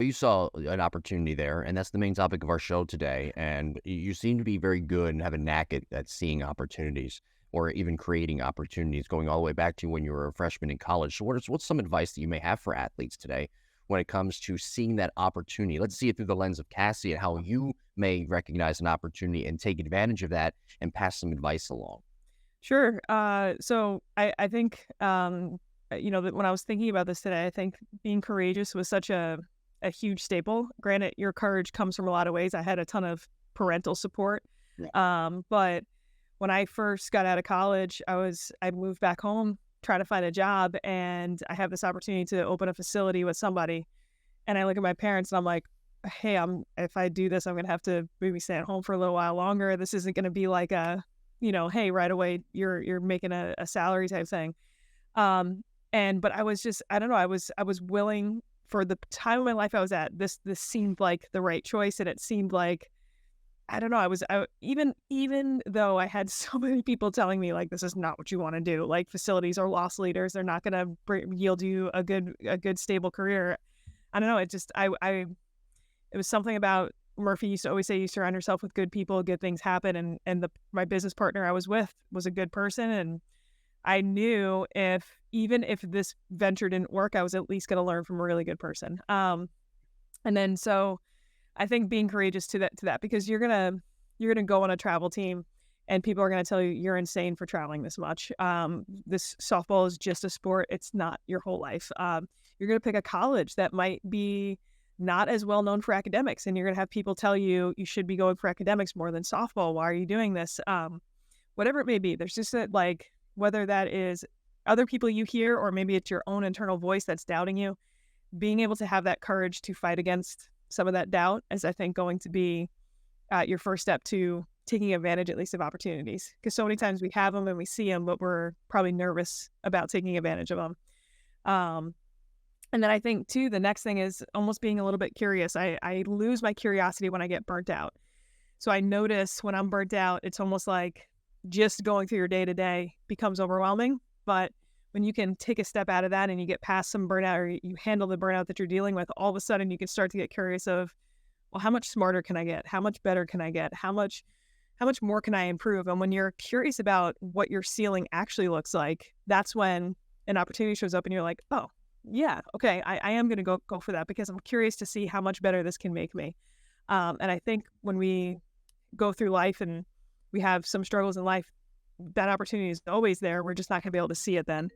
You saw an opportunity there, and that's the main topic of our show today. And you seem to be very good and have a knack at seeing opportunities or even creating opportunities, going all the way back to when you were a freshman in college. So, what's some advice that you may have for athletes today when it comes to seeing that opportunity? Let's see it through the lens of Cassie and how you may recognize an opportunity and take advantage of that and pass some advice along. Sure. So I think, that when I was thinking about this today, I think being courageous was such a huge staple. Granted, your courage comes from a lot of ways. I had a ton of parental support. Yeah. But when I first got out of college, I moved back home, trying to find a job, and I have this opportunity to open a facility with somebody. And I look at my parents and I'm like, hey, if I do this, I'm gonna have to maybe stay at home for a little while longer. This isn't gonna be like hey, right away you're making a salary type thing. But I was just, I don't know, I was willing for the time of my life I was at. This seemed like the right choice, and it seemed like, I don't know, even though I had so many people telling me like this is not what you want to do. Like facilities are loss leaders, they're not going to yield you a good stable career. I don't know. It just it was something about Murphy used to always say, you surround yourself with good people, good things happen. And my business partner I was with was a good person. And I knew even if this venture didn't work, I was at least going to learn from a really good person. And then so I think being courageous to that because you're gonna go on a travel team and people are gonna tell you you're insane for traveling this much. This softball is just a sport; it's not your whole life. You're gonna pick a college that might be not as well known for academics, and you're gonna have people tell you you should be going for academics more than softball. Why are you doing this? Whatever it may be, there's just that, like, whether that is other people you hear or maybe it's your own internal voice that's doubting you, being able to have that courage to fight against some of that doubt is, I think, going to be your first step to taking advantage at least of opportunities. Because so many times we have them and we see them, but we're probably nervous about taking advantage of them. Um, and then I think too, the next thing is almost being a little bit curious. I lose my curiosity when I get burnt out. So I notice when I'm burnt out, it's almost like just going through your day to day becomes overwhelming. But when you can take a step out of that and you get past some burnout or you handle the burnout that you're dealing with, all of a sudden you can start to get curious of, well, how much smarter can I get? How much better can I get? How much more can I improve? And when you're curious about what your ceiling actually looks like, that's when an opportunity shows up and you're like, oh, yeah, okay, I am going to go for that because I'm curious to see how much better this can make me. And I think when we go through life and we have some struggles in life, that opportunity is always there. We're just not going to be able to see it then.